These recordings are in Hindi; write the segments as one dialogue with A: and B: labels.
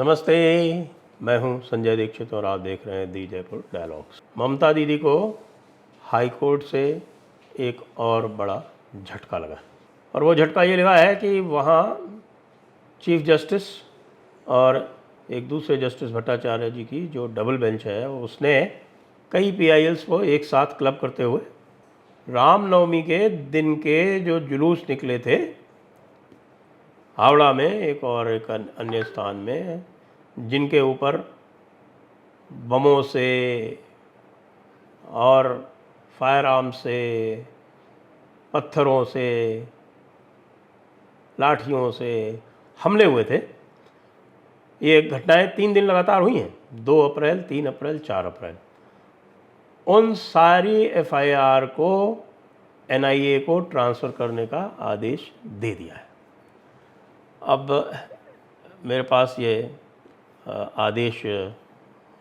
A: नमस्ते, मैं हूं संजय दीक्षित और आप देख रहे हैं दी जयपुर डायलॉग्स। ममता दीदी को हाई कोर्ट से एक और बड़ा झटका लगा और वो झटका ये लगा है कि वहाँ चीफ जस्टिस और एक दूसरे जस्टिस भट्टाचार्य जी की जो डबल बेंच है उसने कई पीआईएल्स को एक साथ क्लब करते हुए रामनवमी के दिन के जो जुलूस निकले थे हावड़ा में एक और एक अन्य स्थान में, जिनके ऊपर बमों से और फायर आर्म से, पत्थरों से, लाठियों से हमले हुए थे। ये घटनाएं 3 दिन लगातार हुई हैं, 2 अप्रैल, 3 अप्रैल, 4 अप्रैल। उन सारी एफआईआर को एनआईए को ट्रांसफ़र करने का आदेश दे दिया है। अब मेरे पास ये आदेश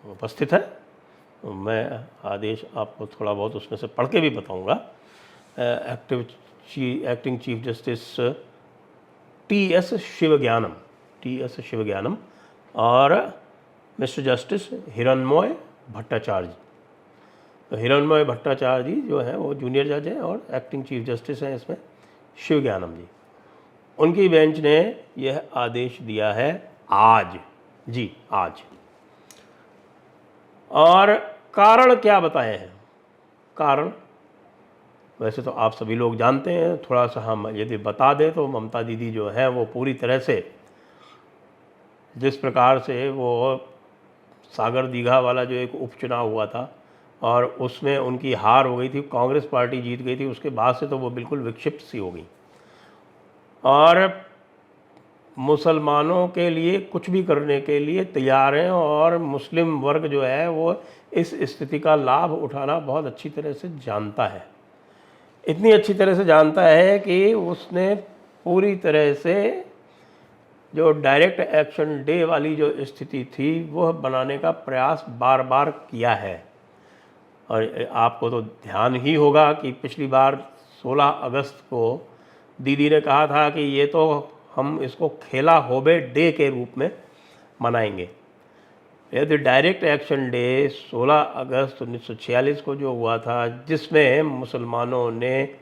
A: उपस्थित है, मैं आदेश आपको थोड़ा बहुत उसमें से पढ़ के भी बताऊंगा। Acting chief justice T.S.. Sivagnanam और मिस्टर जस्टिस हिरणमय भट्टाचार्य। तो हिरणमय भट्टाचार्य जी जो हैं वो जूनियर जज हैं और एक्टिंग चीफ जस्टिस हैं इसमें शिवज्ञानम जी। उनकी बेंच ने यह आदेश दिया है आज, और कारण क्या बताए हैं? कारण वैसे तो आप सभी लोग जानते हैं, थोड़ा सा हम यदि बता दें तो ममता दीदी जो है वो पूरी तरह से, जिस प्रकार से वो सागर दीघा वाला जो एक उपचुनाव हुआ था और उसमें उनकी हार हो गई थी, कांग्रेस पार्टी जीत गई थी, उसके बाद से तो वो बिल्कुल विक्षिप्त सी हो गई और मुसलमानों के लिए कुछ भी करने के लिए तैयार हैं और मुस्लिम वर्ग जो है वो इस स्थिति का लाभ उठाना बहुत अच्छी तरह से जानता है। इतनी अच्छी तरह से जानता है कि उसने पूरी तरह से जो डायरेक्ट एक्शन डे वाली जो स्थिति थी वह बनाने का प्रयास बार बार किया है। और आपको तो ध्यान ही होगा कि पिछली बार 16 अगस्त को दीदी ने कहा था कि ये तो हम इसको खेला होबे डे के रूप में मनाएंगे। यदि डायरेक्ट एक्शन डे 16 अगस्त 1946 को जो हुआ था, जिसमें मुसलमानों ने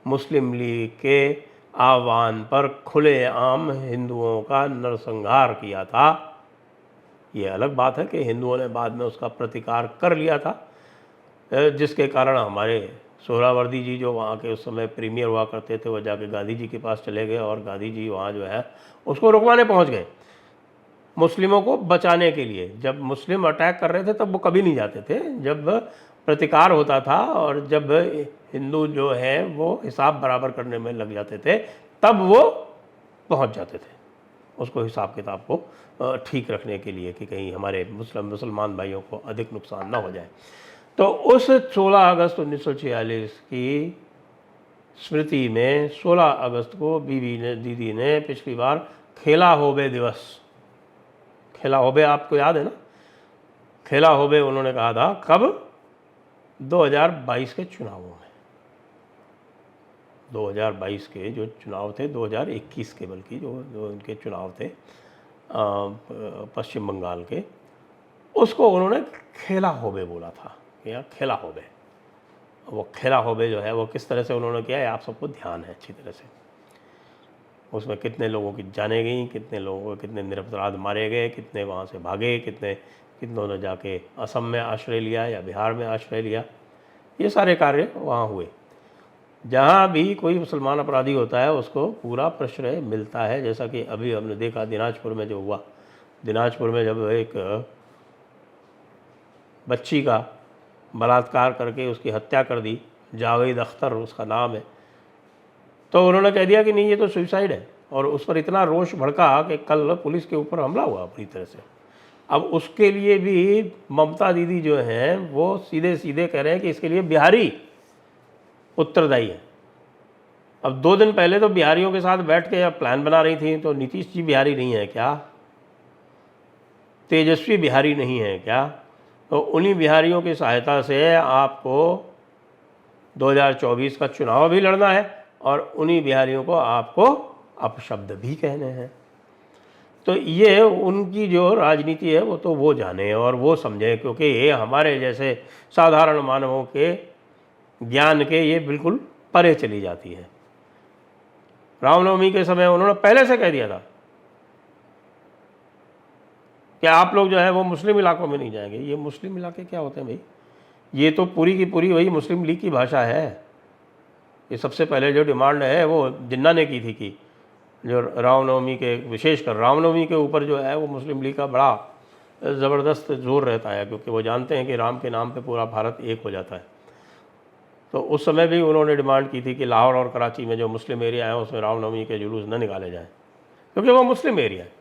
A: मुस्लिम लीग के आह्वान पर खुलेआम हिंदुओं का नरसंहार किया था। ये अलग बात है कि हिंदुओं ने बाद में उसका प्रतिकार कर लिया था, जिसके कारण हमारे सोहरावर्दी जी जो वहाँ के उस समय प्रीमियर हुआ करते थे वो जाके गांधी जी के पास चले गए और गांधी जी वहाँ जो है उसको रुकवाने पहुँच गए मुस्लिमों को बचाने के लिए। जब मुस्लिम अटैक कर रहे थे तब वो कभी नहीं जाते थे, जब प्रतिकार होता था और जब हिंदू जो है वो हिसाब बराबर करने में लग जाते थे तब वो पहुँच जाते थे उसको हिसाब किताब को ठीक रखने के लिए कि कहीं हमारे मुसलमान भाइयों को अधिक नुकसान ना हो जाए। तो उस 16 अगस्त 1946 की स्मृति में 16 अगस्त को दीदी ने पिछली बार खेला होबे दिवस, खेला होबे आपको याद है ना, खेला होबे उन्होंने कहा था कब? 2022 के चुनावों में। 2022 के जो चुनाव थे, 2021 के बल्कि जो उनके चुनाव थे पश्चिम बंगाल के, उसको उन्होंने खेला होबे बोला था, या खेला होबे। वो खेला होबे जो है वो किस तरह से उन्होंने किया है आप सबको ध्यान है अच्छी तरह से। उसमें कितने लोगों की जानें गई, कितने लोगों को, कितने निरपराध मारे गए, कितने वहाँ से भागे, कितनों ने जाके असम में आश्रय लिया या बिहार में आश्रय लिया, ये सारे कार्य वहाँ हुए। जहाँ भी कोई मुसलमान अपराधी होता है उसको पूरा प्रश्रय मिलता है, जैसा कि अभी हमने देखा दिनाजपुर में जो हुआ। दिनाजपुर में जब एक बच्ची का बलात्कार करके उसकी हत्या कर दी, जावेद अख्तर उसका नाम है, तो उन्होंने कह दिया कि नहीं ये तो सुसाइड है, और उस पर इतना रोष भड़का कि कल पुलिस के ऊपर हमला हुआ पूरी तरह से। अब उसके लिए भी ममता दीदी जो हैं वो सीधे सीधे कह रहे हैं कि इसके लिए बिहारी उत्तरदायी है। अब 2 दिन पहले तो बिहारियों के साथ बैठ के अब प्लान बना रही थी, तो नीतीश जी बिहारी नहीं है क्या? तेजस्वी बिहारी नहीं है क्या? तो उन्हीं बिहारियों की सहायता से आपको 2024 का चुनाव भी लड़ना है और उन्हीं बिहारियों को आपको अपशब्द भी कहने हैं। तो ये उनकी जो राजनीति है वो तो वो जाने और वो समझें, क्योंकि ये हमारे जैसे साधारण मानवों के ज्ञान के ये बिल्कुल परे चली जाती है। रामनवमी के समय उन्होंने पहले से कह दिया था कि आप लोग जो है वो मुस्लिम इलाकों में नहीं जाएंगे। ये मुस्लिम इलाके क्या होते हैं भाई? ये तो पूरी की पूरी वही मुस्लिम लीग की भाषा है। ये सबसे पहले जो डिमांड है वो जिन्ना ने की थी कि जो रामनवमी के, विशेषकर रामनवमी के ऊपर जो है वो मुस्लिम लीग का बड़ा ज़बरदस्त जोर रहता है, क्योंकि वो जानते हैं कि राम के नाम पे पूरा भारत एक हो जाता है। तो उस समय भी उन्होंने डिमांड की थी कि लाहौर और कराची में जो मुस्लिम एरिया है उसमें रामनवमी के जुलूस न निकाले जाएं, क्योंकि वो मुस्लिम एरिया है।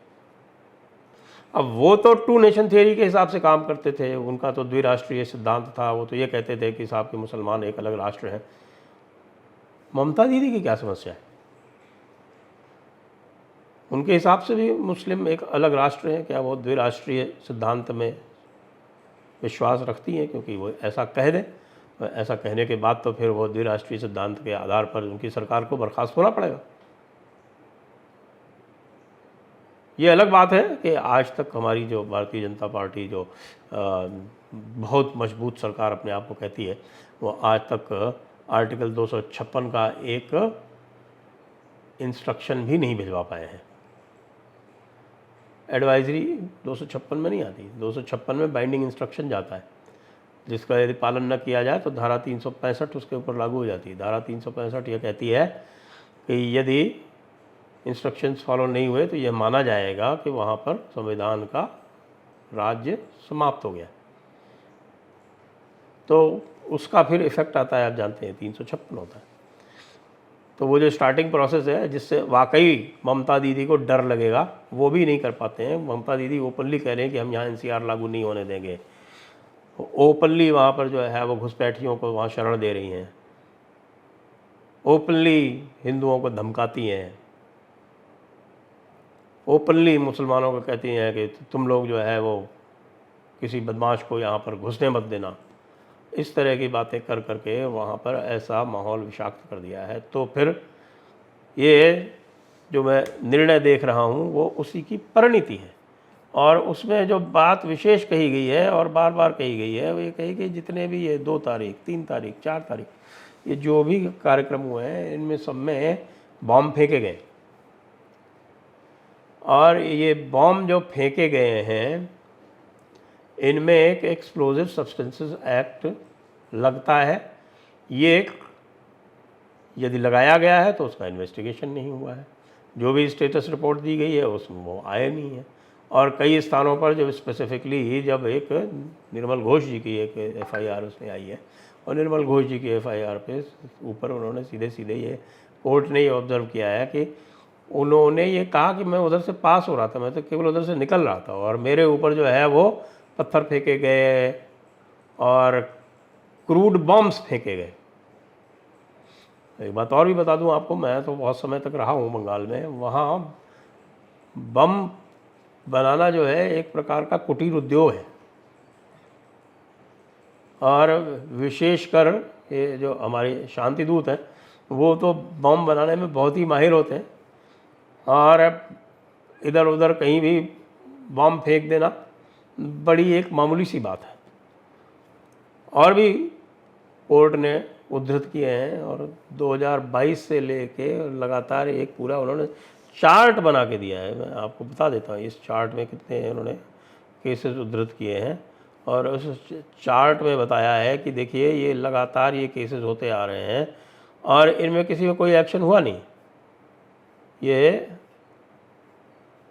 A: अब वो तो टू नेशन थियरी के हिसाब से काम करते थे, उनका तो द्विराष्ट्रीय सिद्धांत था। वो तो ये कहते थे कि साहब के मुसलमान एक अलग राष्ट्र हैं। ममता दीदी की क्या समस्या है? उनके हिसाब से भी मुस्लिम एक अलग राष्ट्र है क्या? वो द्विराष्ट्रीय सिद्धांत में विश्वास रखती हैं? क्योंकि वो ऐसा कह दें, तो ऐसा कहने के बाद तो फिर वो द्विराष्ट्रीय सिद्धांत के आधार पर उनकी सरकार को बर्खास्त होना पड़ेगा। ये अलग बात है कि आज तक हमारी जो भारतीय जनता पार्टी जो बहुत मजबूत सरकार अपने आप को कहती है, वो आज तक आर्टिकल 256 का एक इंस्ट्रक्शन भी नहीं भिजवा पाए हैं। एडवाइजरी 256 में नहीं आती, 256 में बाइंडिंग इंस्ट्रक्शन जाता है, जिसका यदि पालन न किया जाए तो धारा 365 उसके ऊपर लागू हो जाती है। धारा 365 यह कहती है कि यदि इंस्ट्रक्शंस फॉलो नहीं हुए तो यह माना जाएगा कि वहाँ पर संविधान का राज्य समाप्त हो गया। तो उसका फिर इफ़ेक्ट आता है, आप जानते हैं 356 होता है। तो वो जो स्टार्टिंग प्रोसेस है जिससे वाकई ममता दीदी को डर लगेगा, वो भी नहीं कर पाते हैं। ममता दीदी ओपनली कह रहे हैं कि हम यहाँ NCR लागू नहीं होने देंगे। ओपनली वहाँ पर जो है वो घुसपैठियों को वहाँ शरण दे रही हैं, ओपनली हिंदुओं को धमकाती हैं, ओपनली मुसलमानों को कहती हैं कि तुम लोग जो है वो किसी बदमाश को यहाँ पर घुसने मत देना। इस तरह की बातें कर करके वहाँ पर ऐसा माहौल विषाक्त कर दिया है। तो फिर ये जो मैं निर्णय देख रहा हूँ वो उसी की परिणति है। और उसमें जो बात विशेष कही गई है और बार बार कही गई है वो ये कही कि जितने भी ये 2 तारीख, 3 तारीख, 4 तारीख ये जो भी कार्यक्रम हुए हैं इनमें सब में बॉम्ब फेंके गए। और ये बॉम्ब जो फेंके गए हैं इनमें एक एक्सप्लोजिव सब्सटेंसेस एक्ट लगता है। ये एक यदि लगाया गया है तो उसका इन्वेस्टिगेशन नहीं हुआ है। जो भी स्टेटस रिपोर्ट दी गई है उसमें वो आए नहीं है। और कई स्थानों पर जब स्पेसिफिकली जब एक निर्मल घोष जी की एक FIR उसमें आई है और निर्मल घोष जी की FIR पे ऊपर उन्होंने सीधे सीधे ये कोर्ट ने ये ऑब्जर्व किया है कि उन्होंने ये कहा कि मैं उधर से पास हो रहा था, मैं तो केवल उधर से निकल रहा था और मेरे ऊपर जो है वो पत्थर फेंके गए और क्रूड बॉम्ब्स फेंके गए। एक बात और भी बता दूं आपको, मैं तो बहुत समय तक रहा हूं बंगाल में। वहाँ बम बनाना जो है एक प्रकार का कुटीर उद्योग है। और विशेषकर ये जो हमारे शांति दूत हैं वो तो बम बनाने में बहुत ही माहिर होते हैं। और इधर उधर कहीं भी बम फेंक देना बड़ी एक मामूली सी बात है। और भी कोर्ट ने उद्धृत किए हैं और 2022 से लेके लगातार एक पूरा उन्होंने चार्ट बना के दिया है। मैं आपको बता देता हूँ इस चार्ट में कितने उन्होंने केसेस उद्धृत किए हैं। और उस चार्ट में बताया है कि देखिए ये लगातार ये केसेस होते आ रहे हैं और इनमें किसी में कोई एक्शन हुआ नहीं। ये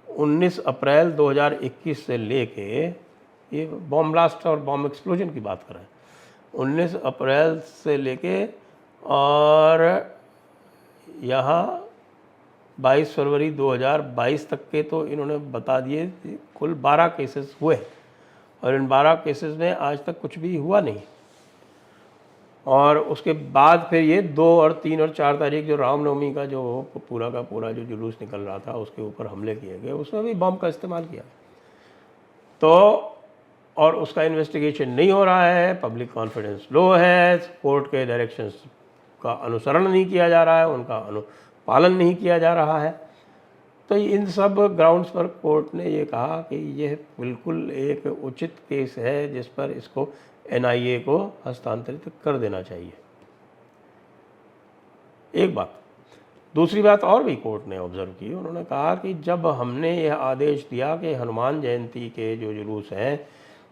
A: 19 अप्रैल 2021 से लेके ये बॉम्ब ब्लास्ट और बॉम्ब एक्सप्लोजन की बात कर रहे हैं, 19 अप्रैल से लेके और यहाँ 22 फरवरी 2022 तक के तो इन्होंने बता दिए कुल 12 केसेस हुए और इन 12 केसेस में आज तक कुछ भी हुआ नहीं। और उसके बाद फिर ये 2 और 3 और 4 तारीख जो रामनवमी का जो पूरा का पूरा जो जुलूस निकल रहा था उसके ऊपर हमले किए गए, उसमें भी बम का इस्तेमाल किया। तो और उसका इन्वेस्टिगेशन नहीं हो रहा है, पब्लिक कॉन्फिडेंस लो है, कोर्ट के डायरेक्शंस का अनुसरण नहीं किया जा रहा है, उनका अनुपालन नहीं किया जा रहा है। तो इन सब ग्राउंड्स पर कोर्ट ने ये कहा कि यह बिल्कुल एक उचित केस है जिस पर इसको एनआईए को हस्तांतरित कर देना चाहिए। एक बात। दूसरी बात और भी कोर्ट ने ऑब्जर्व की, उन्होंने कहा कि जब हमने यह आदेश दिया कि हनुमान जयंती के जो जुलूस हैं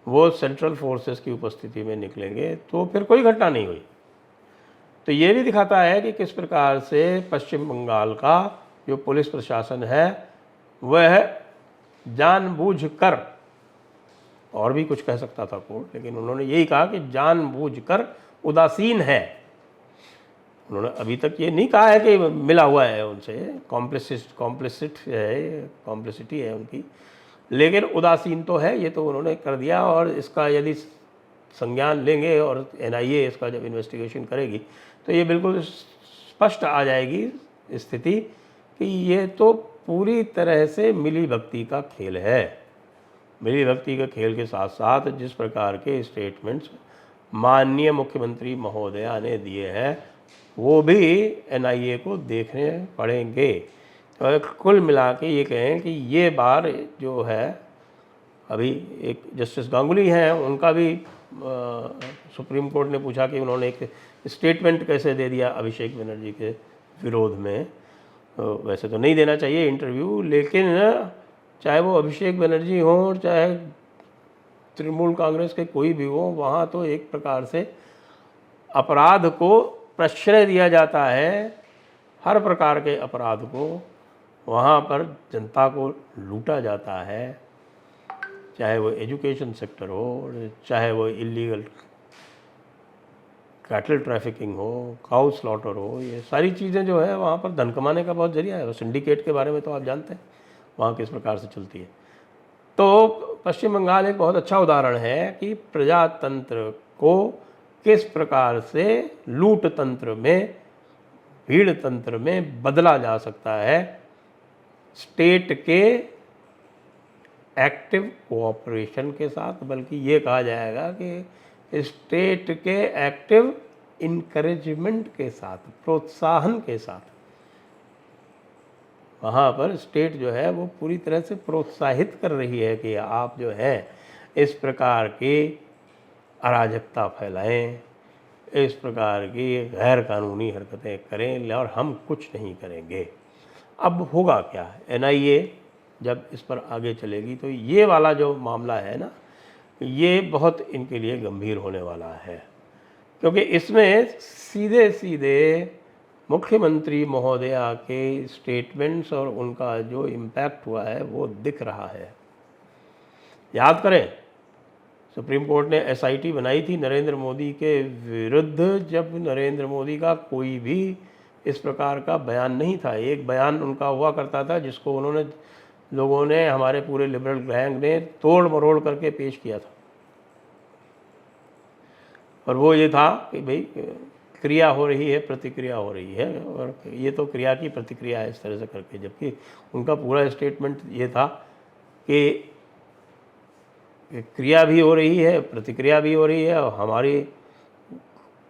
A: वो सेंट्रल फोर्सेस की उपस्थिति में निकलेंगे तो फिर कोई घटना नहीं हुई। तो ये भी दिखाता है कि किस प्रकार से पश्चिम बंगाल का जो पुलिस प्रशासन है वह जानबूझकर, और भी कुछ कह सकता था कोर्ट, लेकिन उन्होंने यही कहा कि जानबूझकर उदासीन है। उन्होंने अभी तक ये नहीं कहा है कि मिला हुआ है उनसे, कॉम्प्लिसिटी है उनकी, लेकिन उदासीन तो है, ये तो उन्होंने कर दिया। और इसका यदि संज्ञान लेंगे और एनआईए इसका जब इन्वेस्टिगेशन करेगी तो ये बिल्कुल स्पष्ट आ जाएगी स्थिति कि ये तो पूरी तरह से मिली भगती का खेल है। मिली भगती के खेल के साथ साथ जिस प्रकार के स्टेटमेंट्स माननीय मुख्यमंत्री महोदया ने दिए हैं वो भी एनआईए को देखने पड़ेंगे। तो कुल मिला के ये कहें कि ये बार जो है, अभी एक जस्टिस गांगुली हैं, उनका भी सुप्रीम कोर्ट ने पूछा कि उन्होंने एक स्टेटमेंट कैसे दे दिया अभिषेक बनर्जी के विरोध में। तो वैसे तो नहीं देना चाहिए इंटरव्यू, लेकिन चाहे वो अभिषेक बनर्जी हों चाहे तृणमूल कांग्रेस के कोई भी हो, वहाँ तो एक प्रकार से अपराध को प्रश्रय दिया जाता है, हर प्रकार के अपराध को वहाँ पर जनता को लूटा जाता है, चाहे वो एजुकेशन सेक्टर हो, चाहे वो इलीगल कैटल ट्रैफिकिंग हो, काउ स्लॉटर हो, ये सारी चीज़ें जो है वहाँ पर धन कमाने का बहुत जरिया है। वो सिंडिकेट के बारे में तो आप जानते हैं वहाँ किस प्रकार से चलती है। तो पश्चिम बंगाल एक बहुत अच्छा उदाहरण है कि प्रजातंत्र को किस प्रकार से लूट तंत्र में, भीड़ तंत्र में बदला जा सकता है स्टेट के एक्टिव कोऑपरेशन के साथ, बल्कि ये कहा जाएगा कि स्टेट के एक्टिव इनकरेजमेंट के साथ, प्रोत्साहन के साथ। वहाँ पर स्टेट जो है वो पूरी तरह से प्रोत्साहित कर रही है कि आप जो है इस प्रकार की अराजकता फैलाएं, इस प्रकार की गैर कानूनी हरकतें करें और हम कुछ नहीं करेंगे। अब होगा क्या, एनआईए जब इस पर आगे चलेगी तो ये वाला जो मामला है ना, ये बहुत इनके लिए गंभीर होने वाला है, क्योंकि इसमें सीधे सीधे मुख्यमंत्री महोदया के स्टेटमेंट्स और उनका जो इम्पैक्ट हुआ है वो दिख रहा है। याद करें, सुप्रीम कोर्ट ने एसआईटी बनाई थी नरेंद्र मोदी के विरुद्ध, जब नरेंद्र मोदी का कोई भी इस प्रकार का बयान नहीं था। एक बयान उनका हुआ करता था जिसको उन्होंने, लोगों ने, हमारे पूरे लिबरल गैंग ने तोड़ मरोड़ करके पेश किया था, और वो ये था कि भाई क्रिया हो रही है, प्रतिक्रिया हो रही है, और ये तो क्रिया की प्रतिक्रिया है इस तरह से करके, जबकि उनका पूरा स्टेटमेंट ये था कि क्रिया भी हो रही है, प्रतिक्रिया भी हो रही है, और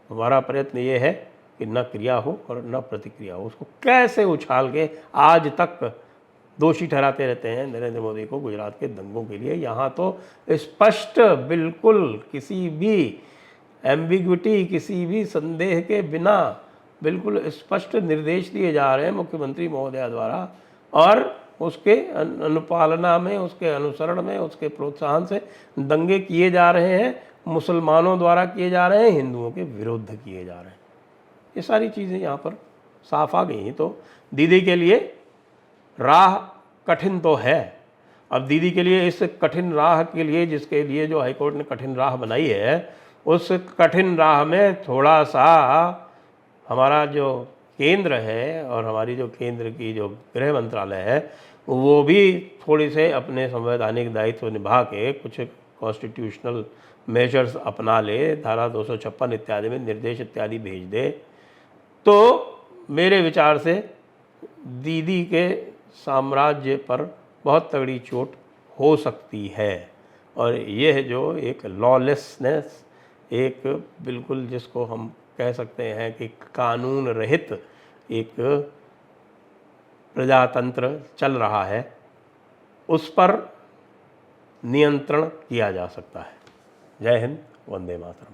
A: हमारा प्रयत्न ये है कि न क्रिया हो और न प्रतिक्रिया हो। उसको कैसे उछाल के आज तक दोषी ठहराते रहते हैं नरेंद्र मोदी को गुजरात के दंगों के लिए। यहाँ तो स्पष्ट, बिल्कुल किसी भी एम्बिग्विटी, किसी भी संदेह के बिना बिल्कुल स्पष्ट निर्देश दिए जा रहे हैं मुख्यमंत्री महोदया द्वारा, और उसके अनुपालना में, उसके अनुसरण में, उसके प्रोत्साहन से दंगे किए जा रहे हैं, मुसलमानों द्वारा किए जा रहे हैं, हिंदुओं के विरुद्ध किए जा रहे हैं। ये सारी चीज़ें यहाँ पर साफ आ गई। तो दीदी के लिए राह कठिन तो है। अब दीदी के लिए, इस कठिन राह के लिए, जिसके लिए जो हाईकोर्ट ने कठिन राह बनाई है, उस कठिन राह में थोड़ा सा हमारा जो केंद्र है और हमारी जो केंद्र की जो गृह मंत्रालय है वो भी थोड़ी से अपने संवैधानिक दायित्व निभा के कुछ कॉन्स्टिट्यूशनल मेजर्स अपना ले, धारा 256 इत्यादि में निर्देश इत्यादि भेज दे, तो मेरे विचार से दीदी के साम्राज्य पर बहुत तगड़ी चोट हो सकती है। और यह जो एक लॉलेसनेस, एक बिल्कुल जिसको हम कह सकते हैं कि कानून रहित एक प्रजातंत्र चल रहा है उस पर नियंत्रण किया जा सकता है। जय हिंद, वंदे मातरम।